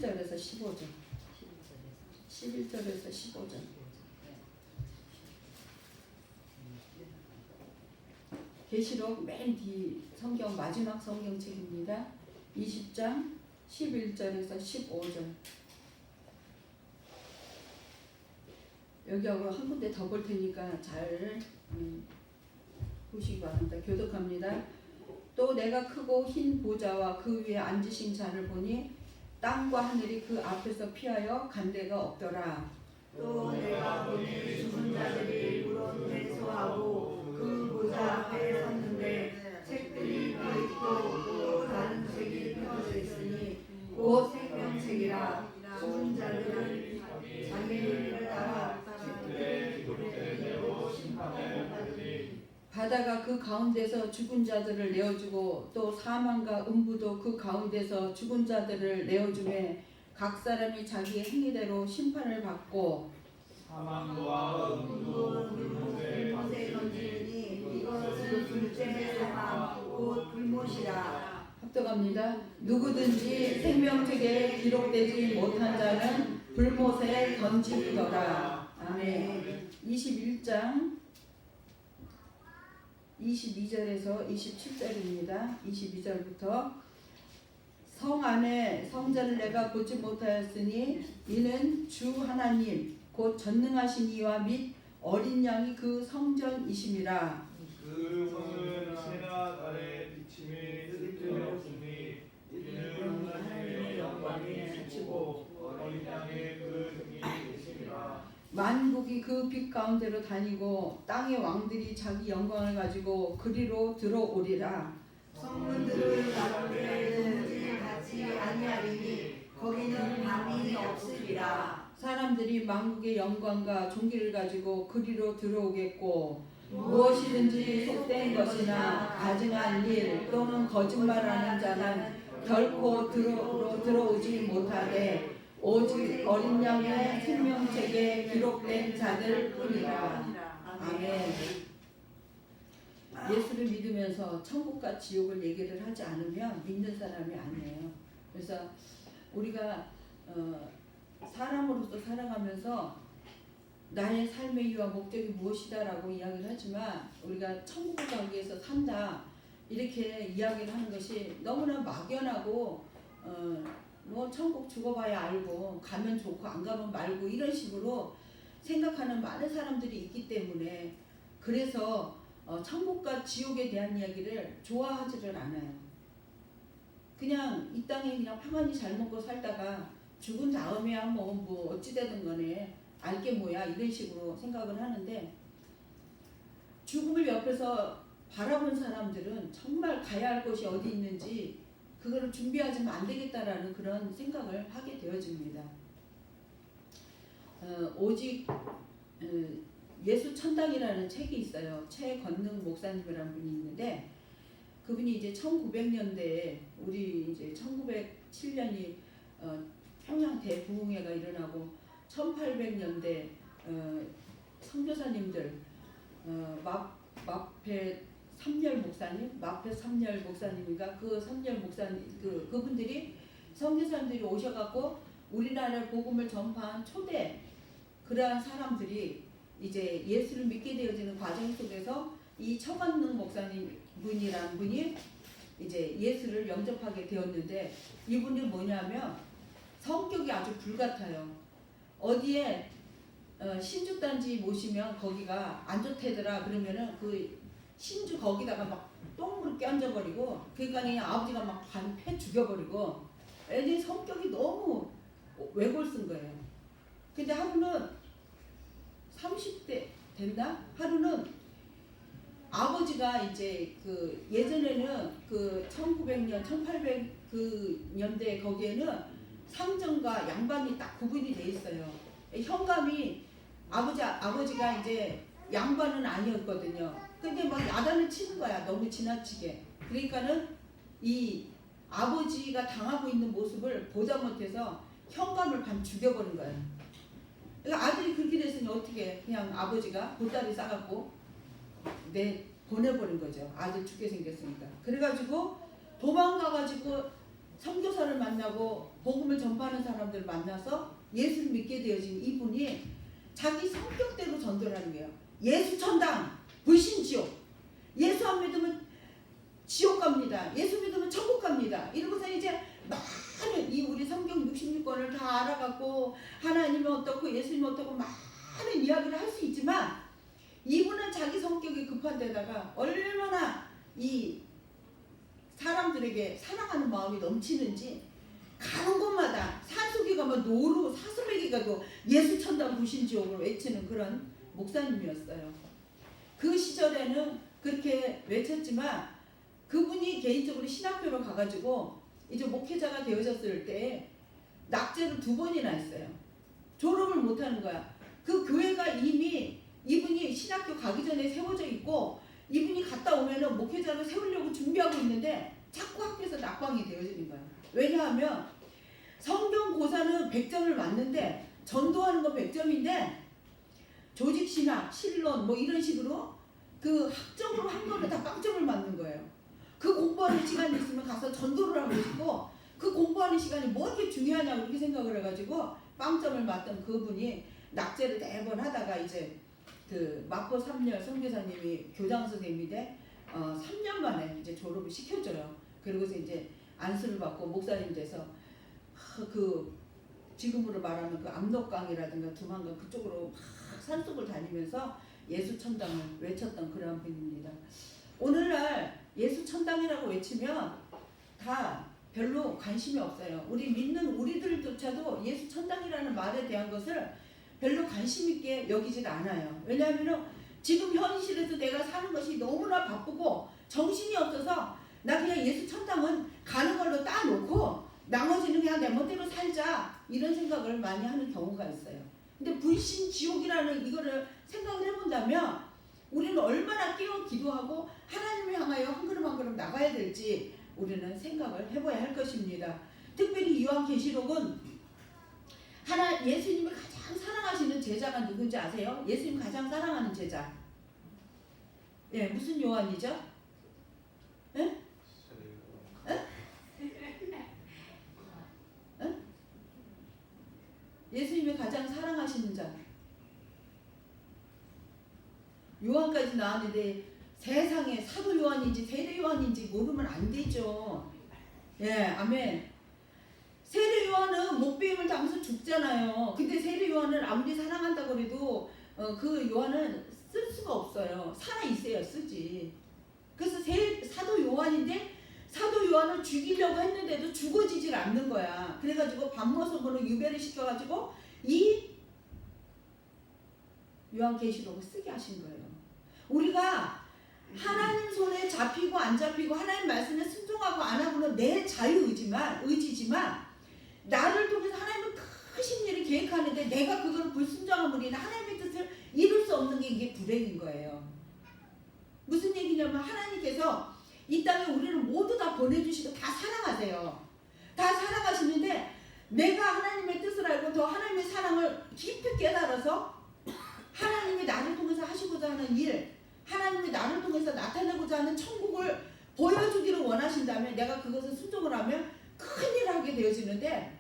11절에서 15절. 11절에서 15절. 계시록 맨 뒤 성경 마지막 성경책입니다. 20장 11절에서 15절. 여기하고 한 군데 더 볼 테니까 잘 보시기 바랍니다. 교독합니다. 또 내가 크고 흰 보좌와 그 위에 앉으신 자를 보니 땅과 하늘이 그 앞에서 피하여 간 데가 없더라. 또 내가 보니 죽은 자들이 물론 대소하고 그 보좌 앞에 섰는데 책들이 펴있고 또 다른 책이 펴져 있으니 곧 생명책이라. 죽은 자들은 자기를 따라 책들에 기록된 대로 심판을 받으니 바다가 그 가운데서 죽은 자들을 내어주고 또 사망과 음부도 그 가운데서 죽은 자들을 내어주매 각 사람이 자기의 행위대로 심판을 받고 사망과 음부도 불못에 던지니 이것은 둘째 사망 곧 불못이라. 합독합니다. 누구든지 생명책에 기록되지 못한 자는 불못에 던지더라. 아멘. 21장 22절에서 27절입니다. 22절부터 성 안에 성전을 내가 보지 못하였으니 이는 주 하나님 곧 전능하신 이와 및 어린 양이 그 성전이심이라. 그 성은 새나 달의 비침이 뜰데 없으니 이는 하나님의 영광이 비치고 어린 양의 그 등이 계심이라. 만국이 그 빛 가운데로 다니고 땅의 왕들이 자기 영광을 가지고 그리로 들어오리라. 성문들을 가로되 닫지 아니하리니 거기는 밤이 없으리라. 사람들이 만국의 영광과 존귀를 가지고 그리로 들어오겠고 무엇이든지 속된 것이나 가증한 일 또는 거짓말하는 자는 결코 들어오지 못하되 오직 어린 양의 생명책에 기록된 자들 뿐이라. 아멘. 예수를 믿으면서 천국과 지옥을 얘기를 하지 않으면 믿는 사람이 아니에요. 그래서 우리가 사람으로서 살아가면서 나의 삶의 이유와 목적이 무엇이다라고 이야기를 하지만 우리가 천국을 가기 위해서 산다 이렇게 이야기를 하는 것이 너무나 막연하고 뭐 천국 죽어봐야 알고 가면 좋고 안 가면 말고 이런 식으로 생각하는 많은 사람들이 있기 때문에 그래서 천국과 지옥에 대한 이야기를 좋아하지를 않아요. 그냥 이 땅에 그냥 평안히 잘 먹고 살다가 죽은 다음에야 뭐 어찌되든 간에 알게 뭐야 이런 식으로 생각을 하는데 죽음을 옆에서 바라본 사람들은 정말 가야 할 곳이 어디 있는지 그거를 준비하지면 안 되겠다라는 그런 생각을 하게 되어집니다. 오직 예수 천당이라는 책이 있어요. 최건능 목사님이라는 분이 있는데 그분이 이제 1900년대에 우리 이제 1907년이 평양 대부흥회가 일어나고 1800년대 선교사님들 마페 삼열 목사님인가 그 삼열 목사님 그분들이 선교사님들이 오셔갖고 우리나라 복음을 전파한 초대 그러한 사람들이 이제 예수를 믿게 되어지는 과정 속에서 이 최건능 목사님 분이란 분이 이제 예수를 영접하게 되었는데 이분이 뭐냐면 성격이 아주 불같아요. 어디에 신주단지 모시면 거기가 안 좋대더라 그러면은 그 신주 거기다가 막 똥으로 껴앉아버리고 그러니까 그냥 아버지가 막 패 죽여버리고 애들이 성격이 너무 외골쓴 거예요. 근데 하루는 30대 됐나? 하루는 아버지가 이제 그 예전에는 그 1900년 1800 그 년대 거기에는 상전과 양반이 딱 구분이 돼 있어요. 현감이 아버지가 이제 양반은 아니었거든요. 근데 막 야단을 치는 거야. 너무 지나치게. 그러니까는 이 아버지가 당하고 있는 모습을 보다 못해서 현감을 반 죽여버린 거예요. 그러니까 아들이 그렇게 됐으니 어떻게 그냥 아버지가 보따리 싸갖고 보내버린 거죠. 아들 죽게 생겼으니까. 그래가지고 도망가가지고 선교사를 만나고 복음을 전파하는 사람들을 만나서 예수를 믿게 되어진 이분이 자기 성격대로 전도를 하는 거예요. 예수 천당, 불신 지옥. 예수 안 믿으면 지옥 갑니다. 예수 믿으면 천국 갑니다. 이러고서 이제 많은 이 우리 성경 66권을 다 알아갖고 하나님이 어떻고 예수님이 어떻고 많은 이야기를 할 수 있지만 이분은 자기 성격이 급한 데다가 얼마나 이 사람들에게 사랑하는 마음이 넘치는지 가는 곳마다 산속에 가면 노루 사슴에게 가도 예수 천당 불신지옥을 외치는 그런 목사님이었어요. 그 시절에는 그렇게 외쳤지만 그분이 개인적으로 신학교로 가가지고 이제 목회자가 되어졌을 때 낙제를 2번이나 했어요. 졸업을 못하는 거야. 그 교회가 이미 이분이 신학교 가기 전에 세워져 있고 이분이 갔다 오면은 목회자를 세우려고 준비하고 있는데 자꾸 학교에서 낙방이 되어지는 거야. 왜냐하면 성경 고사는 100점을 맞는데 전도하는 건 100점인데 조직신학, 신론 뭐 이런 식으로 그 학점으로 한 거는 다 빵점을 맞는 거예요. 그 공부하는 시간이 있으면 가서 전도를 하고 싶고 그 공부하는 시간이 뭐 이렇게 중요하냐고 그렇게 생각을 해가지고 빵점을 맞던 그분이 낙제를 4번 하다가 이제 그 마포 3년 선교사님이 교장 선생님인데 3년 만에 이제 졸업을 시켜줘요. 그리고서 이제 안수를 받고 목사님 돼서 그 지금으로 말하면 그 압록강이라든가 두만강 그쪽으로 막 산속을 다니면서 예수 천당을 외쳤던 그런 분입니다. 오늘날 예수 천당이라고 외치면 다 별로 관심이 없어요. 우리 믿는 우리들조차도 예수 천당이라는 말에 대한 것을 별로 관심 있게 여기질 않아요. 왜냐하면 지금 현실에서 내가 사는 것이 너무나 바쁘고 정신이 없어서 나 그냥 예수 천당은 가는 걸로 따놓고 나머지는 그냥 내 멋대로 살자 이런 생각을 많이 하는 경우가 있어요. 근데 불신 지옥이라는 이거를 생각을 해본다면 우리는 얼마나 깨어 기도하고 하나님을 향하여 한 걸음 한 걸음 나가야 될지 우리는 생각을 해봐야 할 것입니다. 특별히 요한계시록은 예수님이 가장 사랑하시는 제자가 누군지 아세요? 예수님 가장 사랑하는 제자. 예, 무슨 요한이죠? 예? 예? 예? 예수님이 가장 사랑하시는 자. 요한까지 나왔는데 세상에 사도 요한인지 세례 요한인지 모르면 안 되죠. 예, 아멘. 세례 요한은 목배임을 당해서 죽잖아요. 근데 세례 요한을 아무리 사랑한다고 해도 그 요한은 쓸 수가 없어요. 살아 있어야 쓰지. 그래서 사도 요한인데 사도 요한을 죽이려고 했는데도 죽어지질 않는 거야. 그래가지고 반모성으로 유배를 시켜가지고 이 요한계시록을 쓰게 하신 거예요. 우리가 하나님 손에 잡히고 안 잡히고 하나님 말씀에 순종하고 안 하고는 내 의지지만 나를 통해서 하나님은 크신 일을 계획하는데 내가 그걸 불순종함으로 인해 하나님의 뜻을 이룰 수 없는 게 이게 불행인 거예요. 무슨 얘기냐면 하나님께서 이 땅에 우리를 모두 다 보내주시고 다 사랑하세요. 다 사랑하시는데 내가 하나님의 뜻을 알고 더 하나님의 사랑을 깊이 깨달아서 하나님이 나를 통해서 하시고자 하는 일, 하나님이 나를 통해서 나타내고자 하는 천국을 보여주기를 원하신다면 내가 그것을 순종을 하면 큰일을 하게 되어지는데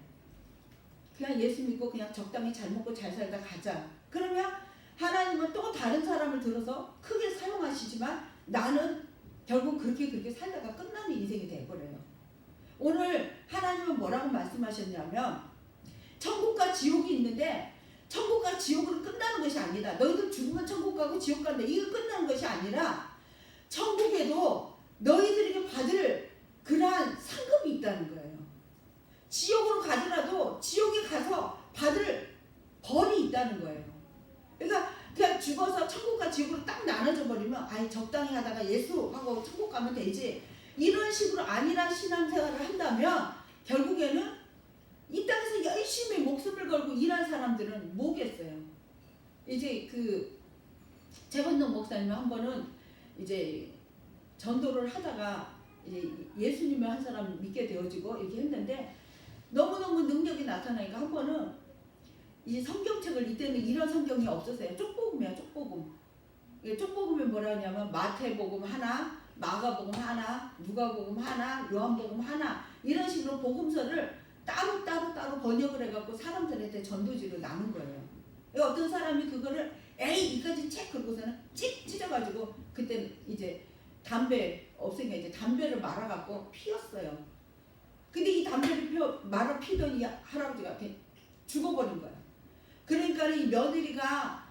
그냥 예수 믿고 그냥 적당히 잘 먹고 잘 살다 가자. 그러면 하나님은 또 다른 사람을 들어서 크게 사용하시지만 나는 결국 그렇게 살다가 끝나는 인생이 돼버려요. 오늘 하나님은 뭐라고 말씀하셨냐면 천국과 지옥이 있는데 천국과 지옥으로 끝나는 것이 아니다. 너희들 죽으면 천국 가고 지옥 간다. 이거 끝나는 것이 아니라 천국에도 너희들에게 받을 그러한 상급이 있다는 거예요. 지옥으로 가더라도 지옥에 가서 받을 벌이 있다는 거예요. 그러니까 그냥 죽어서 천국과 지옥으로 딱 나눠져 버리면 아이 적당히 하다가 예수하고 천국 가면 되지. 이런 식으로 안일한 신앙생활을 한다면 결국에는 이 땅에서 열심히 목숨을 걸고 일한 사람들은 뭐겠어요. 이제 그 재건동 목사님 한 번은 이제 전도를 하다가 이제 예수님을 한 사람 믿게 되어지고 이렇게 했는데 너무너무 능력이 나타나니까 한 번은 이제 성경책을 이때는 이런 성경이 없었어요. 쪽복음이야, 쪽복음. 쪽복음이 뭐라 하냐면 마태복음 하나, 마가복음 하나, 누가복음 하나, 요한복음 하나 이런 식으로 복음서를 따로 번역을 해갖고 사람들한테 전도지로 나눈 거예요. 어떤 사람이 그거를 에이 이까지 책 긁고서는 찍 찢어가지고 그때 이제 담배 없으니까 이제 담배를 말아갖고 피웠어요. 근데 이 담배를 말아 피더니 할아버지가 죽어버린 거야. 그러니까 이 며느리가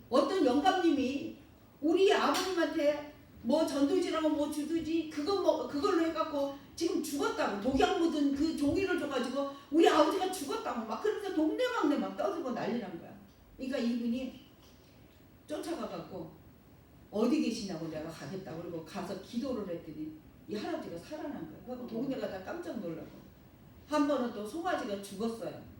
어떤 영감님이 우리 아버님한테 뭐 전도지라고 뭐 주든지 그걸로 해갖고 지금 죽었다고 독약 묻은 그 종이를 줘가지고 우리 아버지가 죽었다고 막 그러면서 동네방네 막 떠들고 난리난 거야. 그러니까 이분이 쫓아가갖고 어디 계시냐고 내가 가겠다고 그러고 가서 기도를 했더니 이 할아버지가 살아난 거야. 그래서 동네가 다 깜짝 놀라고 한 번은 또 송아지가 죽었어요.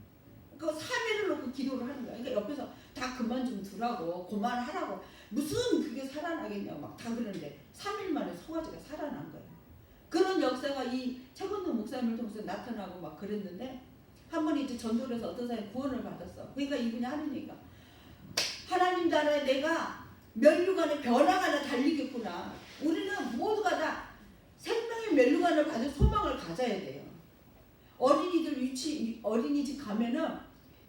그 3일을 놓고 기도를 하는 거야. 그러니까 옆에서 다 그만 좀 두라고 그만하라고 무슨 그게 살아나겠냐고 막 다 그러는데 3일 만에 송아지가 살아난 거예요. 그런 역사가 이 최건도 목사님을 통해서 나타나고 막 그랬는데 한 번 이제 전도를 해서 어떤 사람이 구원을 받았어. 그러니까 이분이 하는 얘기가 하나님 나라에 내가 면류관의 변화가 하나 달리겠구나. 우리는 모두가 다 생명의 면류관을 받을 소망을 가져야 돼요. 어린이집 가면은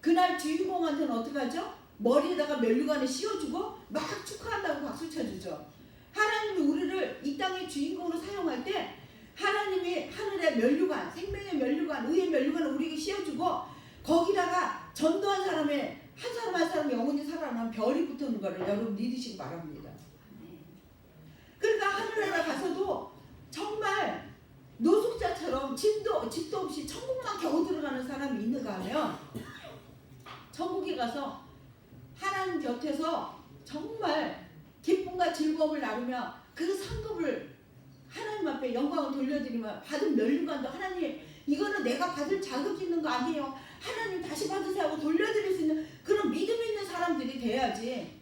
그날 주인공한테는 어떻게 하죠? 머리에다가 면류관을 씌워주고 막 축하한다고 박수 쳐주죠. 하나님이 우리를 이 땅의 주인공으로 사용할 때 하나님이 하늘의 면류관, 생명의 면류관, 의의 면류관을 우리에게 씌워주고 거기다가 전도한 사람의 한 사람 한 사람 영혼이 살아나면 별이 붙는 거를 여러분 믿으시기 바랍니다. 그러니까 하늘나라 가서도 정말 노숙자처럼 집도 없이 천국만 겨우 들어가는 사람이 있는가 하면 천국에 가서 하나님 곁에서 정말 기쁨과 즐거움을 나누며 그 상급을 하나님 앞에 영광을 돌려드리며 받은 면류관도 하나님 이거는 내가 받을 자격이 있는 거 아니에요. 하나님 다시 받으세요 하고 돌려드릴 수 있는 그런 믿음 있는 사람들이 돼야지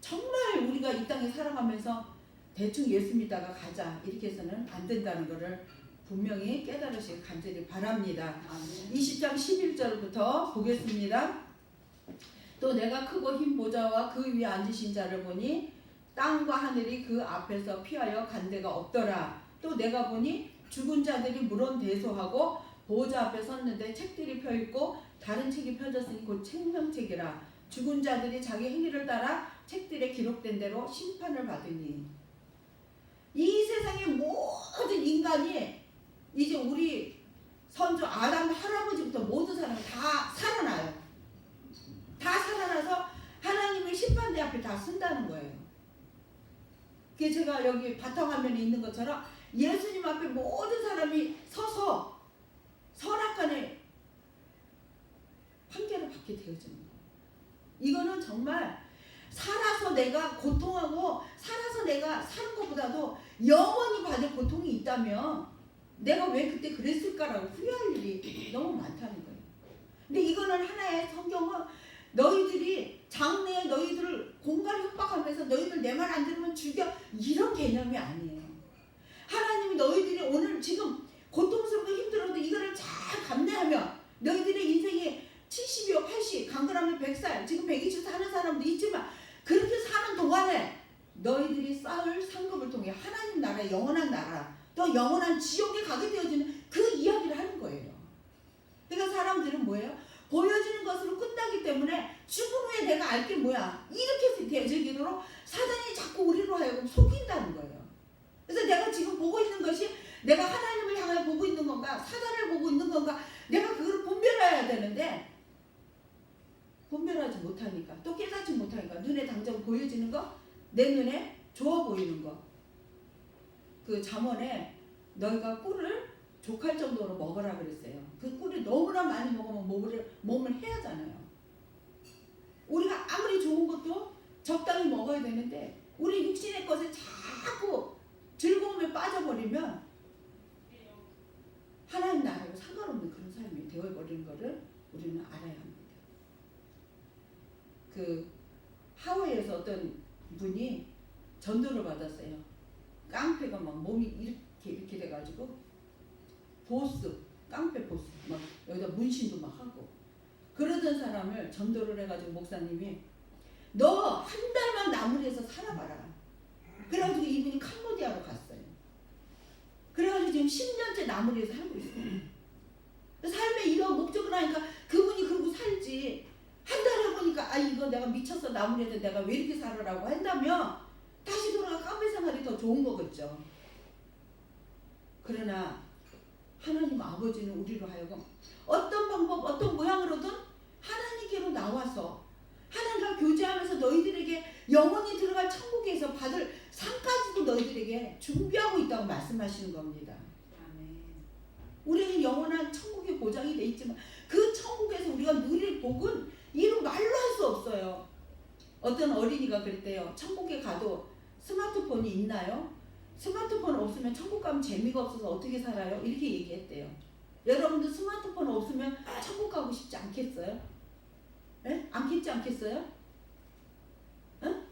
정말 우리가 이 땅에 살아가면서 대충 예수 믿다가 가자 이렇게 해서는 안 된다는 것을 분명히 깨달으시길 간절히 바랍니다. 20장 11절부터 보겠습니다. 또 내가 크고 흰 보좌와 그 위에 앉으신 자를 보니 땅과 하늘이 그 앞에서 피하여 간 데가 없더라. 또 내가 보니 죽은 자들이 물론 대소하고 보좌 앞에 섰는데 책들이 펴있고 다른 책이 펴졌으니 곧 생명책이라. 죽은 자들이 자기 행위를 따라 책들에 기록된 대로 심판을 받으니. 이 세상의 모든 인간이 이제 우리 선조 아담 할아버지부터 모든 사람이 다 살아나요. 다 살아나서 하나님의 심판대 앞에 다 쓴다는 거예요. 그게 제가 여기 바탕화면에 있는 것처럼 예수님 앞에 모든 사람이 서서 선악간에 판결을 받게 되어지는 거예요. 이거는 정말 살아서 내가 고통하고 살아서 내가 사는 것보다도 영원히 받을 고통이 있다면 내가 왜 그때 그랬을까라고 후회할 일이 너무 많다는 거예요. 근데 이거는 하나의 성경은 너희들이 장래에 너희들을 공갈을 협박하면서 너희들 내 말 안 들으면 죽여 이런 개념이 아니에요. 하나님이 너희들이 오늘 지금 고통스럽고 힘들어도 이거를 잘 감내하며 너희들의 인생이 70이요 80 강건하면 100살 지금 120살 하는 사람도 있지만 그렇게 사는 동안에 너희들이 쌓을 상급을 통해 하나님 나라의 영원한 나라 또 영원한 지옥에 가게 되어지는 그 이야기를 하는 거예요. 그러니까 사람들은 뭐예요? 보여지는 것으로 끝나기 때문에 죽은 후에 내가 알 게 뭐야 이렇게 되어지기로 사단이 자꾸 우리로 하여금 속인다는 거예요. 그래서 내가 지금 보고 있는 것이 내가 하나님을 향해 보고 있는 건가 사단을 보고 있는 건가 내가 그걸 분별해야 되는데 분별하지 못하니까 또 깨닫지 못하니까 눈에 당장 보여지는 거 내 눈에 좋아 보이는 거 그 잠언에 너희가 꿀을 족할 정도로 먹으라 그랬어요. 그 꿀이 너무나 많이 먹으면 몸을 해하잖아요. 우리가 아무리 좋은 것도 적당히 먹어야 되는데 우리 육신의 것에 자꾸 즐거움에 빠져버리면 하나님 나라하고 상관없는 그런 삶이 되어버리는 것을 우리는 알아야 합니다. 그 하와이에서 어떤 분이 전도를 받았어요. 깡패가 막 몸이 이렇게 돼가지고 깡패 보스 막 여기다 문신도 막 하고 그러던 사람을 전도를 해가지고 목사님이 너 한 달만 나무리에서 살아봐라. 그래가지고 이분이 캄보디아로 갔어요. 지금 10년째 나무리에서 살고 있어요. 삶의 이런 목적을 하니까 그분이 그러고 살지. 한 달에 보니까 아 이거 내가 미쳤어 나무리에서 내가 왜 이렇게 살아라고 한다면 다시 돌아가 카페 생활이 더 좋은 거겠죠. 그러나 하나님 아버지는 우리로 하여금 어떤 방법 어떤 모양으로든 하나님께로 나와서 하나님과 교제하면서 너희들에게 영원히 들어갈 천국에서 받을 상까지도 너희들에게 준비하고 있다고 말씀하시는 겁니다. 아멘. 우리는 영원한 천국의 보장이 돼 있지만 그 천국에서 우리가 누릴 복은 이루 말로 할 수 없어요. 어떤 어린이가 그랬대요. 천국에 가도 스마트폰이 있나요? 스마트폰 없으면 천국 가면 재미가 없어서 어떻게 살아요? 이렇게 얘기했대요. 여러분들 스마트폰 없으면 천국 가고 싶지 않겠어요? 에? 않겠어요? 응?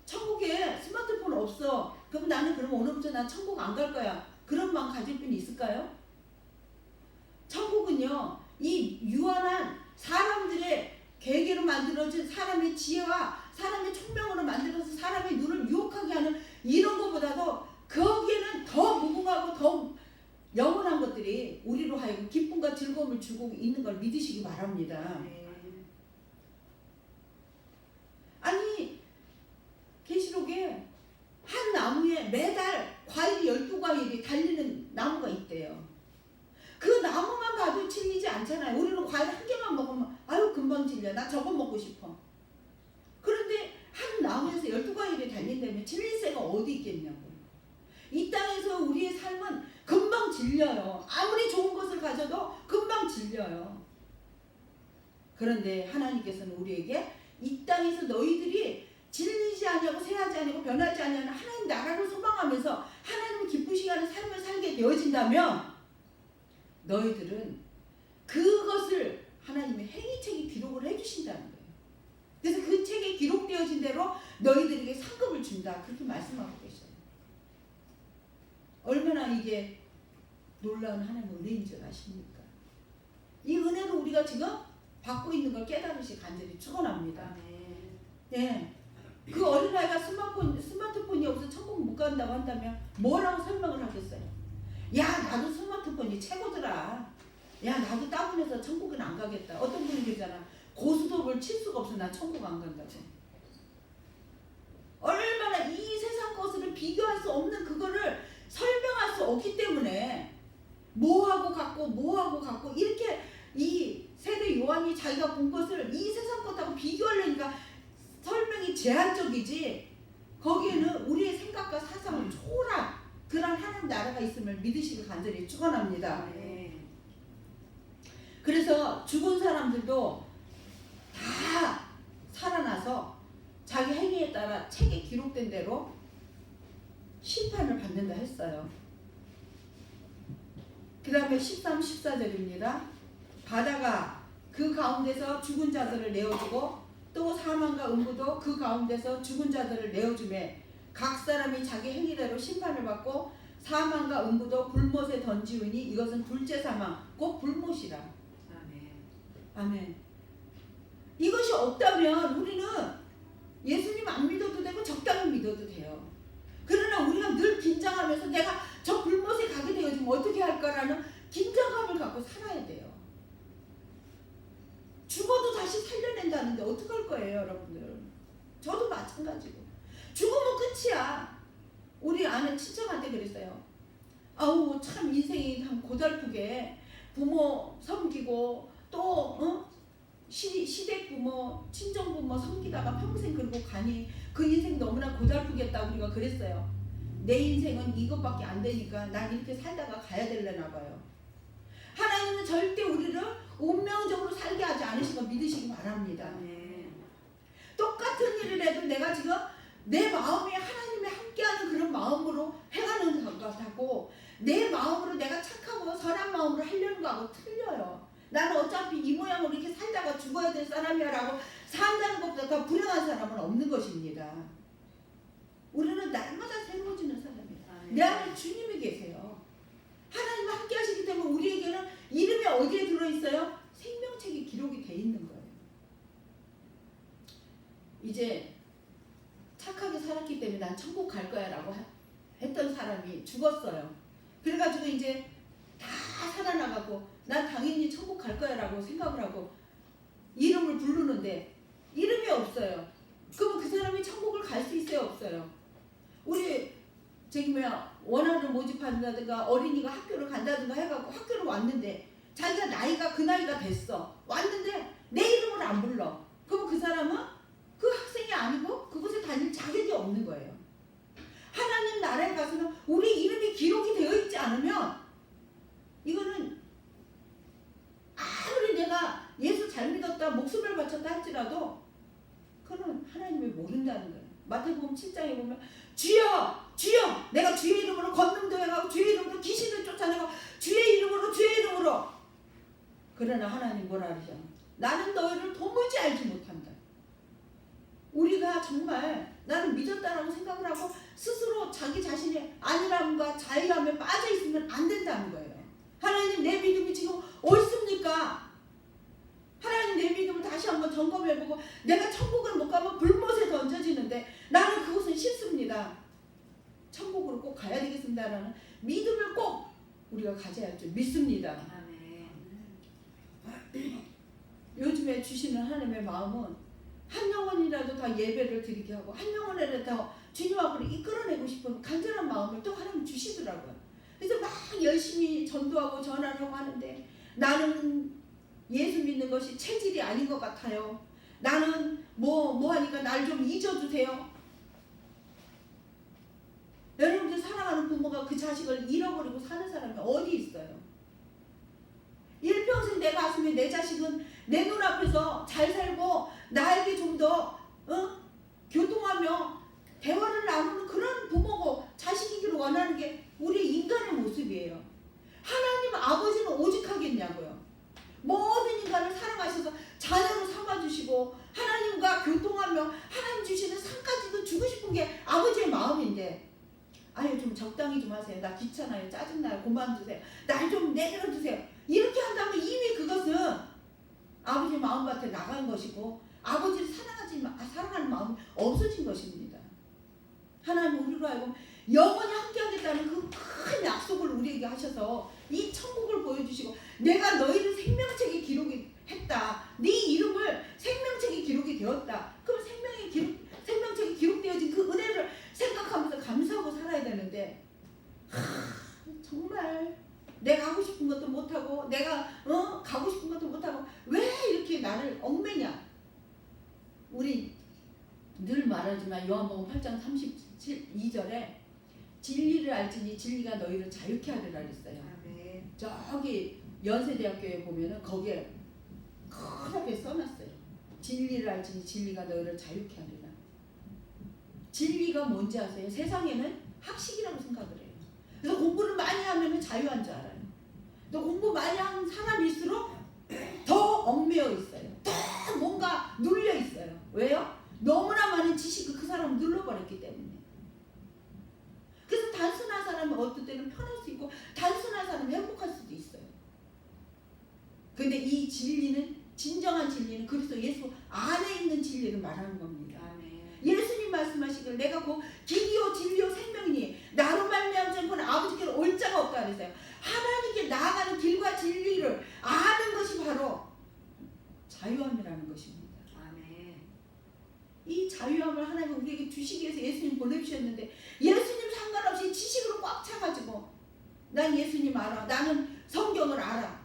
천국에 스마트폰 없어. 그럼 나는 그럼 오늘부터 난 천국 안 갈 거야. 그런 마음 가질 분이 있을까요? 천국은요, 이 유한한 사람들의 계획으로 만들어진 사람의 지혜와 사람의 총명으로 만들어서 사람의 눈을 유혹하게 하는 이런 것보다도 거기에는 더 무궁하고 더 영원한 것들이 우리로 하여금 기쁨과 즐거움을 주고 있는 걸 믿으시기 바랍니다. 아니 계시록에 한 나무에 매달 과일이 12과일이 달리는 나무가 있대요. 그 나무만 봐도 질리지 않잖아요. 우리는 과일 한 개만 먹으면 아유 금방 질려. 나 저거 먹고 싶어. 그런데 한 나무에서 12과일이 달린다면 질릴 새가 어디 있겠냐고요. 이 땅에서 우리의 삶은 금방 질려요. 아무리 좋은 것을 가져도 금방 질려요. 그런데 하나님께서는 우리에게 이 땅에서 너희들이 질리지 아니하고 쇠하지 아니하고 변하지 아니하는 하나님 나라를 소망하면서 하나님을 기쁘시게 하는 삶을 살게 되어진다면 너희들은 그것을 하나님의 행위책에 기록을 해주신다는 거예요. 그래서 그 책에 기록되어진 대로 너희들에게 상급을 준다. 그렇게 말씀하고 계셔요. 얼마나 이게 놀라운 하나님의 은혜인 줄 아십니까? 이 은혜를 우리가 지금 받고 있는 걸 깨달으시 간절히 축원합니다. 예. 그 어린아이가 스마트폰이 없어서 천국 못 간다고 한다면 뭐라고 설명을 하겠어요? 야 나도 스마트폰이 최고더라. 야 나도 따분해서 천국은 안 가겠다. 어떤 분이 그러잖아. 고스톱을 칠 수가 없어. 난 천국 안 간다고. 얼마나 이 세상 것을 비교할 수 없는 그거를 설명할 수 없기 때문에 뭐하고 같고 이렇게 이 세대 요한이 자기가 본 것을 이 세상 것하고 비교하려니까 설명이 제한적이지 거기에는 우리의 생각과 사상을 초월한 그런 하나님 나라가 있음을 믿으시길 간절히 축원합니다. 그래서 죽은 사람들도 다 살아나서 자기 행위에 따라 책에 기록된 대로 심판을 받는다 했어요. 그 다음에 13, 14절입니다. 바다가 그 가운데서 죽은 자들을 내어주고 또 사망과 음부도 그 가운데서 죽은 자들을 내어주매 각 사람이 자기 행위대로 심판을 받고 사망과 음부도 불못에 던지우니 이것은 둘째 사망 곧 불못이라. 아멘. 이것이 없다면 우리는 예수님 안 믿어도 되고 적당히 믿어도 돼요. 그러나 우리가 늘 긴장하면서 내가 저 불못에 가게 되어지면 어떻게 할까라는 긴장감을 갖고 살아야 돼요. 죽어도 다시 살려낸다는데 어떡할 거예요, 여러분들? 저도 마찬가지고. 죽으면 끝이야. 우리 아는 친척한테 그랬어요. 아우 참 인생이 참 고달프게 부모 섬기고 또 시댁 부모, 친정 부모 섬기다가 평생 그러고 가니 그 인생 너무나 고달프겠다 우리가 그랬어요. 내 인생은 이것밖에 안 되니까 난 이렇게 살다가 가야 되려나 봐요. 하나님은 절대 우리를 운명적으로 살게 하지 않으신 거 믿으시기 바랍니다. 똑같은 일을 해도 내가 지금 내 마음이 하나님이 함께하는 그런 마음으로 해가는 것 같고 내 마음으로 내가 착하고 선한 마음으로 하려는 거하고 틀려요. 나는 어차피 이 모양으로 이렇게 살다가 죽어야 될 사람이야 라고 산다는 것보다 더 불행한 사람은 없는 것입니다. 우리는 날마다 새로워지는 사람이에요. 내 안에 주님이 계세요. 하나님과 함께 하시기 때문에 우리에게는 이름이 어디에 들어있어요? 생명책에 기록이 돼 있는 거예요. 이제 착하게 살았기 때문에 난 천국 갈 거야 라고 했던 사람이 죽었어요. 그래가지고 이제 다 살아나가고 난 당연히 천국 갈 거야라고 생각을 하고 이름을 부르는데 이름이 없어요. 그럼 그 사람이 천국을 갈 수 있어요, 없어요? 우리 저기 원하를 모집한다든가 어린이가 학교를 간다든가 해갖고 학교를 왔는데 자기가 나이가 그 나이가 됐어. 왔는데 내 이름을 안 불러. 그럼 그 사람은 그 학생이 아니고 그곳에 다닐 자격이 없는 거예요. 하나님 나라에 가서는 우리 이름이 기록이 되어 있지 않으면 이거는 아무리 내가 예수 잘 믿었다 목숨을 바쳤다 할지라도 그거는 하나님을 모른다는 거예요. 마태복음 7장에 보면 주여 주여 내가 주의 이름으로 권능도 행하고 주의 이름으로 귀신을 쫓아내고 주의 이름으로 그러나 하나님 뭐라 그러죠? 나는 너희를 도무지 알지 못한다. 우리가 정말 나는 믿었다라고 생각을 하고 스스로 자기 자신의 안일함과 자유함에 빠져 있으면 안 된다는 거예요. 하나님 내 믿음이 지금 옳습니까? 하나님 내 믿음을 다시 한번 점검해보고 내가 천국을 못 가면 불못에 던져지는데 나는 그것은 싫습니다. 천국으로 꼭 가야 되겠습니다라는 믿음을 꼭 우리가 가져야 할 줄 믿습니다. 요즘에 주시는 하나님의 마음은 한 영혼이라도 다 예배를 드리게 하고 한 영혼이라도 다 주님 앞으로 이끌어내고 싶은 간절한 마음을 또 하나님 주시더라고요. 그래서 막 열심히 전도하고 전하려고 하는데 나는 예수 믿는 것이 체질이 아닌 것 같아요. 나는 뭐 하니까 날 좀 잊어주세요. 여러분들 사랑하는 부모가 그 자식을 잃어버리고 사는 사람이 어디 있어요? 일평생 내 가슴에 내 자식은 내 눈앞에서 잘 살고 나에게 좀 더 교통하며 대화를 나누는 그런 부모고 자식이기를 원하는 게 우리 인간의 모습이에요. 하나님 아버지는 오직 하겠냐고요. 모든 인간을 사랑하셔서 자녀로 삼아주시고 하나님과 교통하며 하나님 주시는 상까지도 주고 싶은 게 아버지의 마음인데 아유 좀 적당히 좀 하세요. 나 귀찮아요. 짜증나요. 그만두세요. 날 좀 내려두세요. 이렇게 한다면 이미 그것은 아버지의 마음밭에 나간 것이고 아버지를 사랑하는 마음이 없어진 것입니다. 하나님 우리로 알고 영원히 함께하겠다는 그 큰 약속을 우리에게 하셔서 이 천국을 보여주시고 내가 너희를 생명책에 기록이 했다. 네 이름을 생명책에 기록이 되었다. 그럼 생명책에 기록되어진 그 은혜를 생각하면서 감사하고 살아야 되는데 정말 내가 하고 싶은 것도 못하고 내가 가고 싶은 것도 못하고 왜 이렇게 나를 얽매냐. 우리 늘 말하지만 요한복음 8장 32절에 진리를 알지니 진리가 너희를 자유케 하리라 그랬어요. 저기 연세대학교에 보면은 거기에 크게 써놨어요. 진리를 알지니 진리가 너희를 자유케 하리라. 진리가 뭔지 아세요? 세상에는 학식이라고 생각을 해요. 그래서 공부를 많이 하면 자유한 줄 알아요. 또 공부 많이 하는 사람일수록 더 얽매여 있어요. 더 뭔가 눌려 있어요. 왜요? 너무나 많은 지식을 그 사람을 눌러버렸기 때문에. 그래서 단순한 사람은 어떨 때는 편할 수 있고 단순한 사람은 행복할 수도 있어요. 근데 이 진리는 진정한 진리는 그리스도 예수 안에 있는 진리를 말하는 겁니다. 예수님 말씀하시길 내가 곧 길이요 진리요 생명이니 나로 말미암지 않고는 아버지께로 올 자가 없다 그랬어요. 하나님께 나아가는 길과 진리를 아는 것이 바로 자유함이라는 것입니다. 이 자유함을 하나님 우리에게 주시기 위해서 예수님 보내주셨는데 예수님 상관없이 지식으로 꽉 차가지고 난 예수님 알아. 나는 성경을 알아.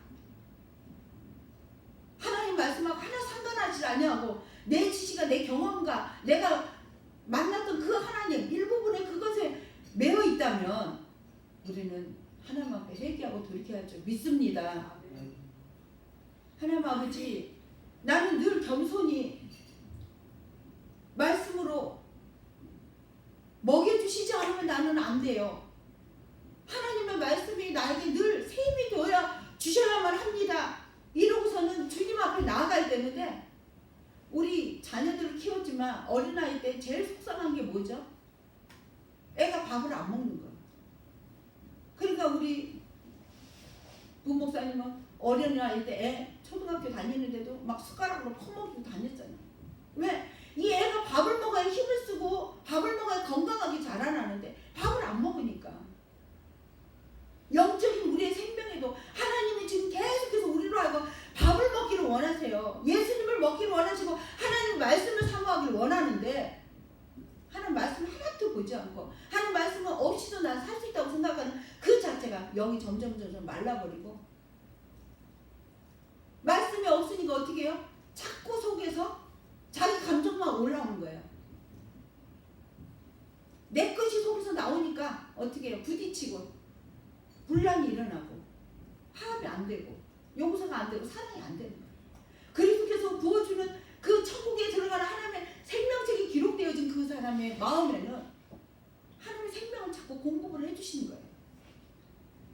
하나님 말씀하고 하나 상관하지 않냐고 내 지식과 내 경험과 내가 만났던 그 하나님 일부분의 그것에 매여 있다면 우리는 하나님 앞에 회개하고 돌이켜야 줄 믿습니다. 하나님 아버지 나는 늘 겸손히 말씀으로 먹여주시지 않으면 나는 안 돼요. 하나님의 말씀이 나에게 늘 세임이 되어야 주셔야만 합니다. 이러고서는 주님 앞에 나아가야 되는데 우리 자녀들을 키웠지만 어린아이 때 제일 속상한 게 뭐죠? 애가 밥을 안 먹는 거. 그러니까 우리 부목사님은 어린아이 때 애 초등학교 다니는데도 막 숟가락으로 퍼먹고 다녔잖아요. 왜? 이 애가 밥을 먹어야 힘을 쓰고 밥을 먹어야 건강하게 자라나는데 밥을 안 먹으니까 영적인 우리의 생명에도 하나님이 지금 계속해서 우리로 하여금 밥을 먹기를 원하세요. 예수님을 먹기를 원하시고 하나님 말씀을 사모하기를 원하는데 하나님 말씀 하나도 보지 않고 하나님 말씀은 없이도 난 살 수 있다고 생각하는 그 자체가 영이 점점 말라버리고 말씀이 없으니까 어떻게 해요? 자꾸 속에서 자기 감정만 올라오는 거예요. 내 것이 속에서 나오니까 어떻게 해요? 부딪히고 분란이 일어나고 화합이 안 되고 용서가 안 되고 사랑이 안 되는 거예요. 그리스도께서 부어주는 그 천국에 들어가는 하나님의 생명책이 기록되어진 그 사람의 마음에는 하나님의 생명을 자꾸 공급을 해주시는 거예요.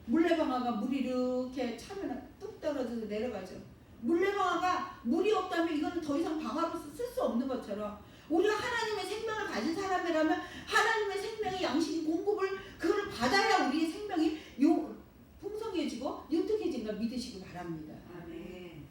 물레방아가 물이 이렇게 차면 뚝 떨어져서 내려가죠. 물레방아가 물이 없다면 이거는 더 이상 방아로서 쓸 수 없는 것처럼 우리가 하나님의 생명을 가진 사람이라면 하나님의 생명의 양식이 공급을 그걸 받아야 우리의 생명이 풍성해지고 윤택해진 걸 믿으시기 바랍니다. 아멘.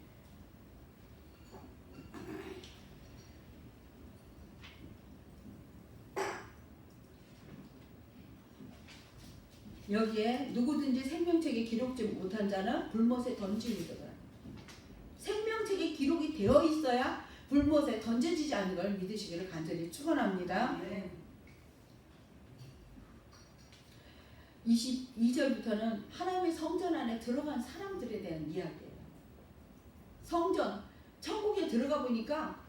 여기에 누구든지 생명책에 기록지 못한 자는 불못에 던지리더라. 생명책에 기록이 되어 있어야 불못에 던져지지 않는 걸 믿으시기를 간절히 축원합니다. 아멘. 22절부터는 하나님의 성전 안에 들어간 사람들에 대한 이야기예요. 성전, 천국에 들어가 보니까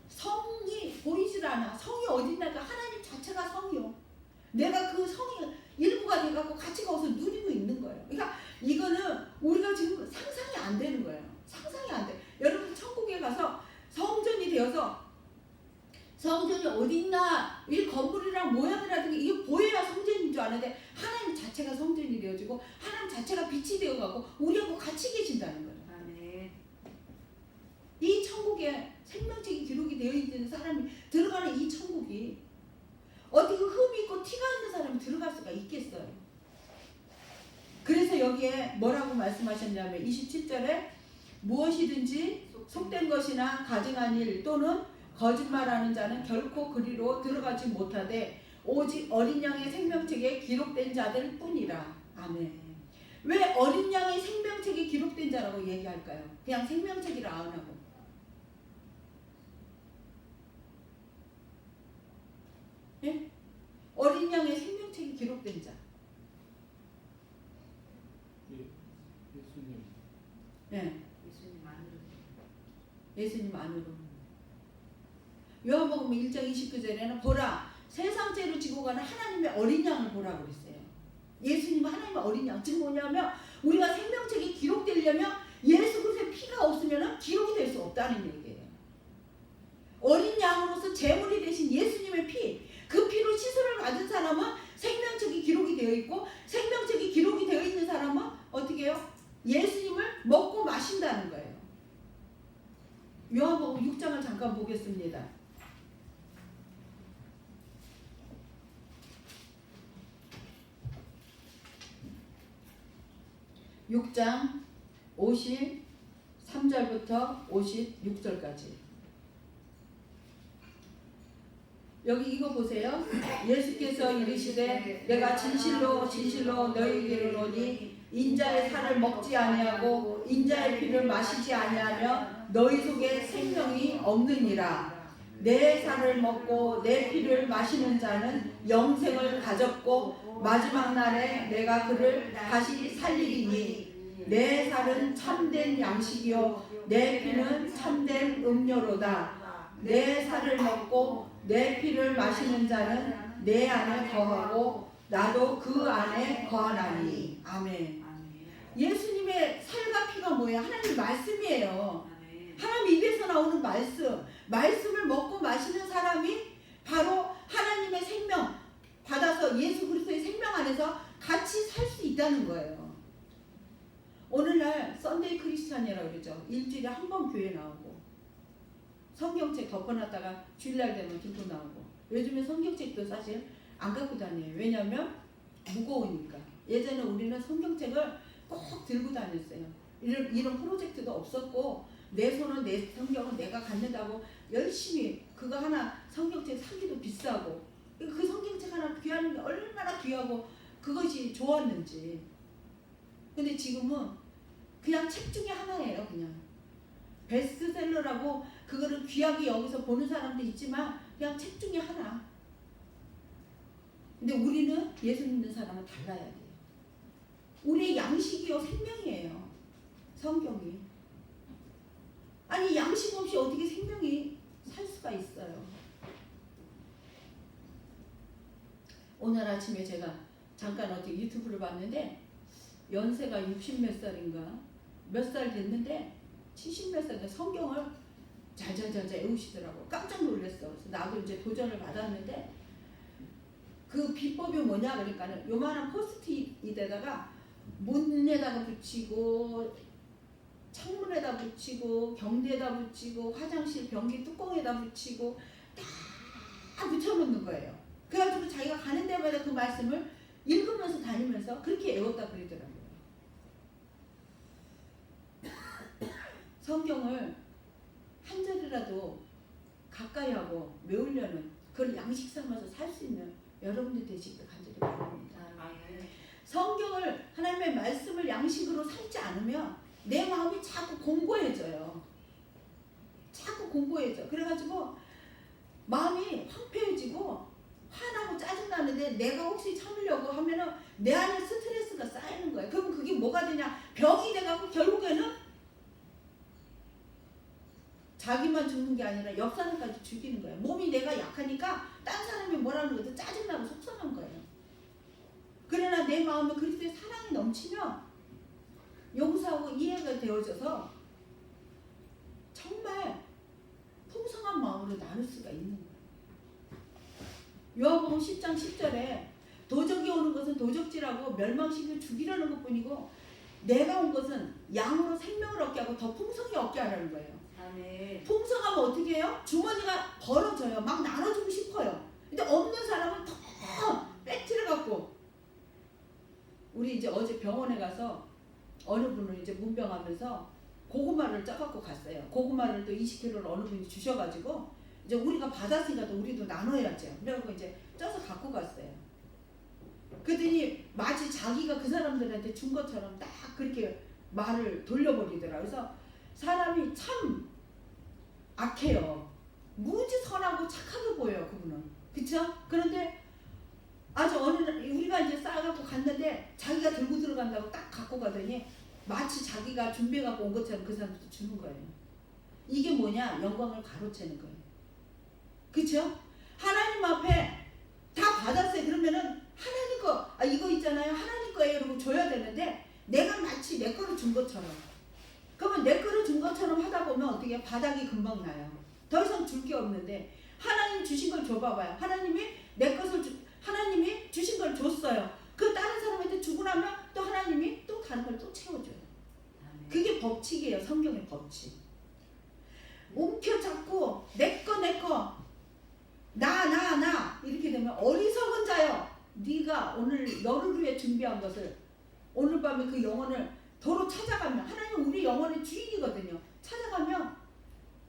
성이 보이질 않아. 성이 어딨나니까 하나님 자체가 성이요. 내가 그 성이 일부가 돼갖고 같이 거기서 누리고 있는 거예요. 그러니까 이거는 우리가 지금 상상이 안 되는 거예요. 상상이 안 돼. 여러분 천국에 가서 성전이 되어서 성전이 어디 있나 이 건물이랑 모양이라든가 이게 보여야 성전인 줄 아는데 하나님 자체가 성전이 되어지고 하나님 자체가 빛이 되어가고 우리하고 같이 계신다는 거예요. 아멘. 이 천국에 생명책이 기록이 되어 있는 사람이 들어가는 이 천국이 어떻게 흠이 있고 티가 있는 사람이 들어갈 수가 있겠어요. 그래서 여기에 뭐라고 말씀하셨냐면 27절에 무엇이든지 속된 것이나 가증한 일 또는 거짓말하는 자는 결코 그리로 들어가지 못하되 오직 어린 양의 생명책에 기록된 자들 뿐이라. 아멘. 왜 어린 양의 생명책에 기록된 자라고 얘기할까요? 그냥 생명책이라 안 하고. 예? 어린 양의 생명책이 기록된 자. 예수님. 예. 예수님 안으로. 예수님 안으로. 요한복음 1장 29절에는 보라 세상죄를 지고 가는 하나님의 어린 양을 보라 그랬어요. 예수님은 하나님의 어린 양. 즉 뭐냐면 우리가 생명책에 기록되려면 예수 그리스도의 피가 없으면 기록이 될 수 없다는 얘기예요. 어린 양으로서 제물이 되신 예수님의 피, 그 피로 시설을 가진 사람은 생명책이 기록이 되어 있고 생명책이 기록이 되어 있는 사람은 어떻게 해요? 예수님을 먹고 마신다는 거예요. 요한복음 6장을 잠깐 보겠습니다. 6장 53절부터 56절까지. 여기 이거 보세요. 예수께서 이르시되 내가 진실로 진실로 너희에게 이르노니 인자의 살을 먹지 아니하고 인자의 피를 마시지 아니하면 너희 속에 생명이 없느니라. 내 살을 먹고 내 피를 마시는 자는 영생을 가졌고 마지막 날에 내가 그를 다시 살리리니 내 살은 참된 양식이요 내 피는 참된 음료로다. 내 살을 먹고 내 피를 마시는 자는 내 안에 거하고 나도 그 안에 거하나니. 아멘. 예수님의 살과 피가 뭐예요? 하나님 말씀이에요. 하나님 입에서 나오는 말씀. 말씀을 먹고 마시는 사람이 바로 하나님의 생명 받아서 예수 그리스도의 생명 안에서 같이 살 수 있다는 거예요. 오늘날 썬데이 크리스찬이라고 그러죠. 일주일에 한 번 교회 나오고 성경책 덮어놨다가 주일날 되면 들고 나오고. 요즘에 성경책도 사실 안 갖고 다녀요. 왜냐하면 무거우니까. 예전에 우리는 성경책을 꼭 들고 다녔어요. 이런 프로젝트도 없었고 내 손은 내 성경은 내가 갖는다고 열심히 그거 하나 성경책 사기도 비싸고 그 성경책 하나 귀하는 게 얼마나 귀하고 그것이 좋았는지. 근데 지금은 그냥 책 중에 하나예요. 그냥 베스트셀러라고 그거를 귀하게 여기서 보는 사람도 있지만 그냥 책 중에 하나. 근데 우리는 예수 믿는 사람은 달라야 돼요. 우리의 양식이요 생명이에요. 성경이. 아니 양식 없이 어떻게 생명이 살 수가 있어요. 오늘 아침에 제가 잠깐 어떻게 유튜브를 봤는데 연세가 60 몇 살인가 몇 살 됐는데 70 몇 살인데 성경을 잘잘잘 외우시더라고. 깜짝 놀랐어. 그래서 나도 이제 도전을 받았는데 그 비법이 뭐냐 그러니까는 요만한 포스트잇에다가 문에다가 붙이고 창문에다 붙이고 경대에다 붙이고 화장실 변기 뚜껑에다 붙이고 다 붙여놓는 거예요. 그래가지고 자기가 가는 데마다 그 말씀을 읽으면서 다니면서 그렇게 외웠다 그러더라고요. 성경을 한 절이라도 가까이 하고 외우려는 그걸 양식 삼아서 살 수 있는 여러분들 되시길 간절히 바랍니다. 성경을 하나님의 말씀을 양식으로 삼지 않으면 내 마음이 자꾸 공고해져요. 자꾸 공고해져. 그래가지고 마음이 황폐해지고 화나고 짜증나는데 내가 혹시 참으려고 하면은 내 안에 스트레스가 쌓이는 거예요. 그럼 그게 뭐가 되냐? 병이 돼가고 결국에는 자기만 죽는 게 아니라 옆 사람까지 죽이는 거예요. 몸이 내가 약하니까 딴 사람이 뭐라는 것도 짜증나고 속상한 거예요. 그러나 내 마음에 그리스도의 사랑이 넘치면 용서하고 이해가 되어져서 정말 풍성한 마음으로 나눌 수가 있는 거예요. 요한복음 10장 10절에 도적이 오는 것은 도적질하고 멸망시켜 죽이려는 것뿐이고 내가 온 것은 양으로 생명을 얻게 하고 더 풍성히 얻게 하라는 거예요. 아멘. 풍성하면 어떻게 해요? 주머니가 벌어져요. 막 나눠주고 싶어요. 근데 없는 사람은 더 빼뜨려갖고 우리 이제 어제 병원에 가서 어느 분은 이제 문병하면서 고구마를 쪄갖고 갔어요. 고구마를 또 20kg를 어느 분이 주셔가지고 이제 우리가 받았으니까 또 우리도 나눠야죠. 그래갖고 이제 쪄서 갖고 갔어요. 그랬더니 마치 자기가 그 사람들한테 준 것처럼 딱 그렇게 말을 돌려버리더라. 그래서 사람이 참 악해요. 무지 선하고 착하게 보여요, 그분은. 그쵸? 그런데 아주 어느 날 우리가 이제 싸갖고 갔는데 자기가 들고 들어간다고 딱 갖고 가더니 마치 자기가 준비해갖고 온 것처럼 그 사람한테 주는 거예요. 이게 뭐냐? 영광을 가로채는 거예요. 그쵸? 하나님 앞에 다 받았어요. 그러면은 하나님 거, 이거 있잖아요. 하나님 거예요. 이러고 줘야 되는데 내가 마치 내 거를 준 것처럼. 그러면 내 거를 준 것처럼 하다 보면 어떻게 바닥이 금방 나요. 더 이상 줄 게 없는데 하나님 주신 걸 줘봐봐요. 하나님이 내 것을 하나님이 주신 걸 줬어요. 그 다른 사람한테 주고 나면 또 하나님이 또 다른 걸 또 채워줘요. 그게 법칙이에요. 성경의 법칙. 움켜잡고 내 거 나 이렇게 되면 어리석은 자여 네가 오늘 너를 위해 준비한 것을 오늘 밤에 그 영혼을 도로 찾아가면 하나님 우리 영혼의 주인이거든요. 찾아가면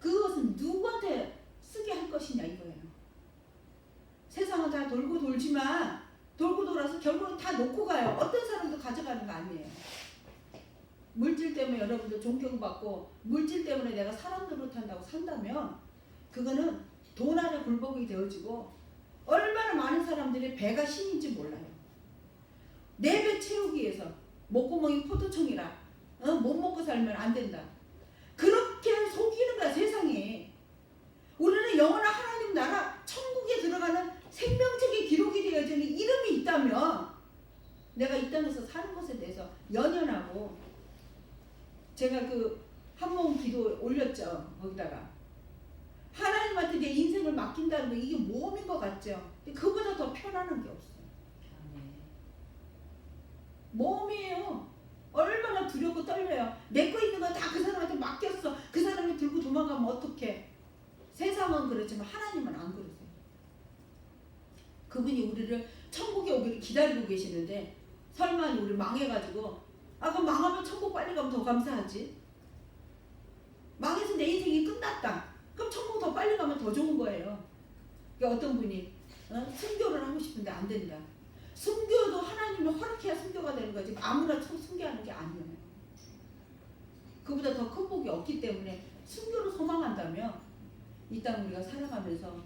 그것은 누구한테 쓰게 할 것이냐 이거예요. 세상은 다 돌고 돌지만 돌고 돌아서 결국은 다 놓고 가요. 어떤 사람도 가져가는 거 아니에요. 물질 때문에 여러분들 존경받고 물질 때문에 내가 사람 노릇한다고 산다면 그거는 돈 안에 굴복이 되어지고 얼마나 많은 사람들이 배가 신인지 몰라요. 내 배 채우기 위해서 목구멍이 포도청이라 못 먹고 살면 안 된다. 그렇게 속이는 거야 세상에. 우리는 영원한 하나님 나라 천국에 들어가는 생명책의 기록이 되어지는 이름이 있다면 내가 이 땅에서 사는 것에 대해서 연연하고 제가 그 한몸 기도 올렸죠. 거기다가 하나님한테 내 인생을 맡긴다는 거 이게 모험인 것 같죠. 근데 그보다 더 편안한 게 없어요. 모험이에요. 얼마나 두렵고 떨려요. 내 거 있는 거 다 그 사람한테 맡겼어. 그 사람이 들고 도망가면 어떡해. 세상은 그렇지만 하나님은 안 그러세요. 그분이 우리를 천국에 오기를 기다리고 계시는데 설마 우리 망해가지고 그럼 망하면 천국 빨리 가면 더 감사하지. 망해서 내 인생이 끝났다. 그럼 천국 더 빨리 가면 더 좋은 거예요. 그러니까 어떤 분이 순교를 하고 싶은데 안 된다. 순교도 하나님이 허락해야 순교가 되는 거지 아무나 순교하는 게 아니에요. 그보다 더 큰 복이 없기 때문에 순교로 소망한다면 이 땅 우리가 살아가면서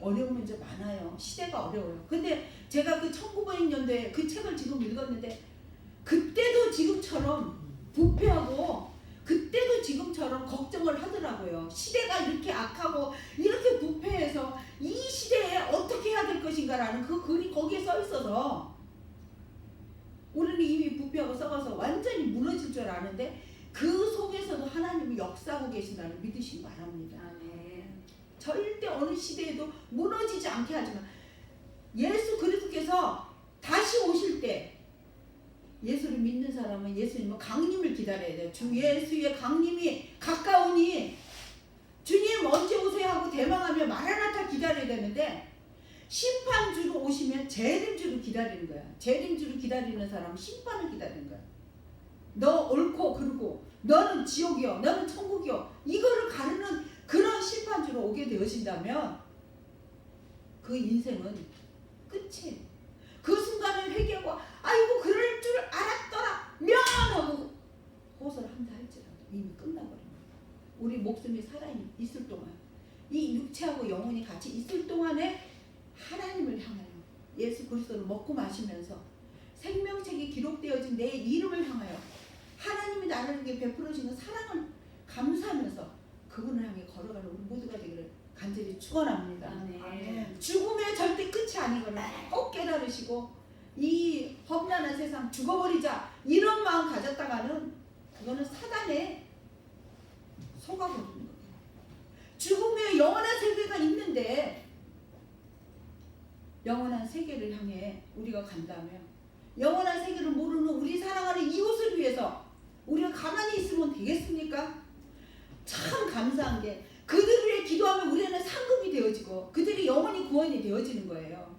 어려운 문제 많아요. 시대가 어려워요. 근데 제가 그 1900년도에 그 책을 지금 읽었는데 그때도 지금처럼 부패하고 그때도 지금처럼 걱정을 하더라고요. 시대가 이렇게 악하고 이렇게 부패해서 이 시대에 어떻게 해야 될 것인가라는 그 글이 거기에 써 있어서 우리는 이미 부패하고 썩어서 완전히 무너질 줄 아는데 그 속에서도 하나님이 역사하고 계신다는 믿으시기 바랍니다. 절대 어느 시대에도 무너지지 않게 하지만 예수 그리스도께서 다시 오실 때 예수를 믿는 사람은 예수님은 강림을 기다려야 돼요. 주 예수의 강림이 가까우니 주님 언제 오세요 하고 대망하며 마라나타 기다려야 되는데 심판주로 오시면 재림주로 기다리는 거야. 재림주로 기다리는 사람은 심판을 기다리는 거야. 너 옳고 그르고 너는 지옥이요 너는 천국이요 이거를 가르는 그런 심판주로 오게 되어진다면 그 인생은 끝이에요. 그 순간에 회개하고 아이고 그럴 줄 알았더라 미안하고 호소를 한다 할지라도 이미 끝나버립니다. 우리 목숨이 살아있을 동안 이 육체하고 영혼이 같이 있을 동안에 하나님을 향하여 예수 그리스도를 먹고 마시면서 생명책이 기록되어진 내 이름을 향하여 하나님이 나에게 베풀어 주는 사랑을 감사하면서 그분을 향해 걸어가는 우리 모두가 되기를 간절히 축원합니다. 아멘. 죽음의 절대 끝이 아니거든. 꼭 깨달으시고 이 험난한 세상 죽어버리자 이런 마음 가졌다가는 그거는 사단에 속아버리는 거예요. 죽음의 영원한 세계가 있는데 영원한 세계를 향해 우리가 간다면 영원한 세계를 모르는 우리 사랑하는 이웃을 위해서 우리가 가만히 있으면 되겠습니까? 참 감사한 게 그들을 위해 기도하면 우리는 상급이 되어지고 그들이 영원히 구원이 되어지는 거예요.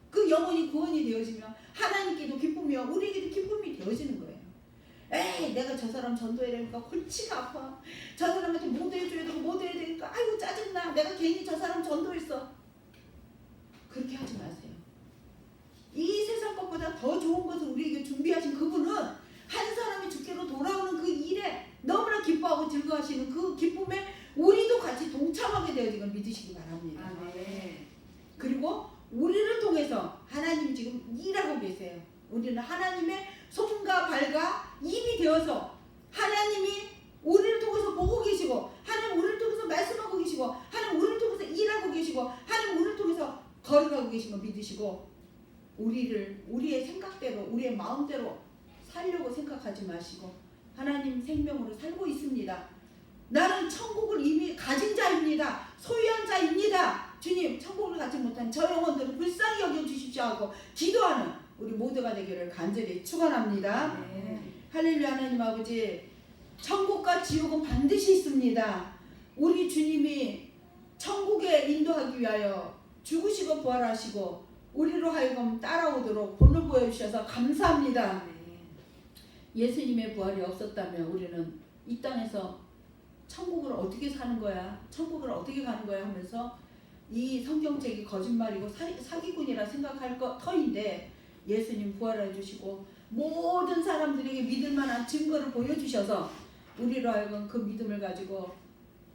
그 영원히 구원이 되어지면 하나님께도 기쁨이요 우리에게도 기쁨이 되어지는 거예요. 에이 내가 저 사람 전도해야 되니까 골치가 아파. 저 사람한테 못 해줘야 되고 못 해야 되니까 아이고 짜증나. 내가 괜히 저 사람 전도했어. 그렇게 하지 마세요. 이 세상 것보다 더 좋은 것을 우리에게 준비하신 그분은 한 사람이 주께로 돌아오는 그 일에 너무나 기뻐하고 즐거워하시는 그 기쁨에 우리도 같이 동참하게 되어지는 믿으시기 바랍니다. 아멘. 그리고 우리를 통해서 하나님이 지금 일하고 계세요. 우리는 하나님의 손과 발과 입이 되어서 하나님이 우리를 통해서 보고 계시고 하나님 우리를 통해서 말씀하고 계시고 하나님 우리를 통해서 일하고 계시고 하나님 우리를 통해서 걸어가고 계신 거 믿으시고 우리의 생각대로 우리의 마음대로 살려고 생각하지 마시고 하나님 생명으로 살고 있습니다. 나는 천국을 이미 가진 자입니다. 소유한 자입니다. 주님 천국을 갖지 못한 저 영혼들을 불쌍히 여겨주십시오 하고 기도하는 우리 모두가 되기를 간절히 축원합니다. 할렐루야. 하나님 아버지 천국과 지옥은 반드시 있습니다. 우리 주님이 천국에 인도하기 위하여 죽으시고 부활하시고 우리로 하여금 따라오도록 본을 보여주셔서 감사합니다. 예수님의 부활이 없었다면 우리는 이 땅에서 천국을 어떻게 사는 거야? 천국을 어떻게 가는 거야? 하면서 이 성경책이 거짓말이고 사기꾼이라 생각할 터인데 예수님 부활해 주시고 모든 사람들에게 믿을 만한 증거를 보여주셔서 우리로 하여금 그 믿음을 가지고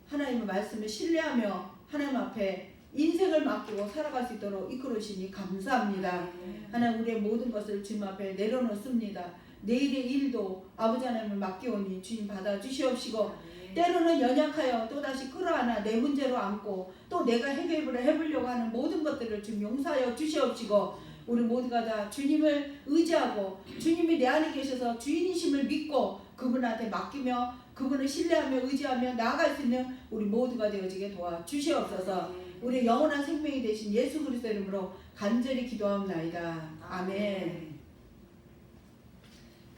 하나님의 말씀을 신뢰하며 하나님 앞에 인생을 맡기고 살아갈 수 있도록 이끌어주시니 감사합니다. 하나님 우리의 모든 것을 주님 앞에 내려놓습니다. 내일의 일도 아버지 하나님을 맡기오니 주님 받아주시옵시고 때로는 연약하여 또다시 끌어안아 내 문제로 안고 또 내가 해결을 해보려고 하는 모든 것들을 주님 용서하여 주시옵시고 우리 모두가 다 주님을 의지하고 주님이 내 안에 계셔서 주인이심을 믿고 그분한테 맡기며 그분을 신뢰하며 의지하며 나아갈 수 있는 우리 모두가 되어지게 도와주시옵소서. 우리 영원한 생명이 되신 예수 그리스도 이름으로 간절히 기도하옵나이다. 아멘.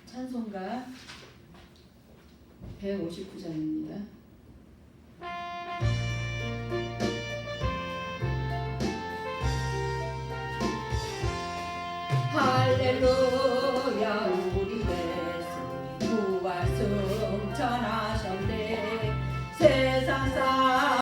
찬송가 159장입니다. 할렐루야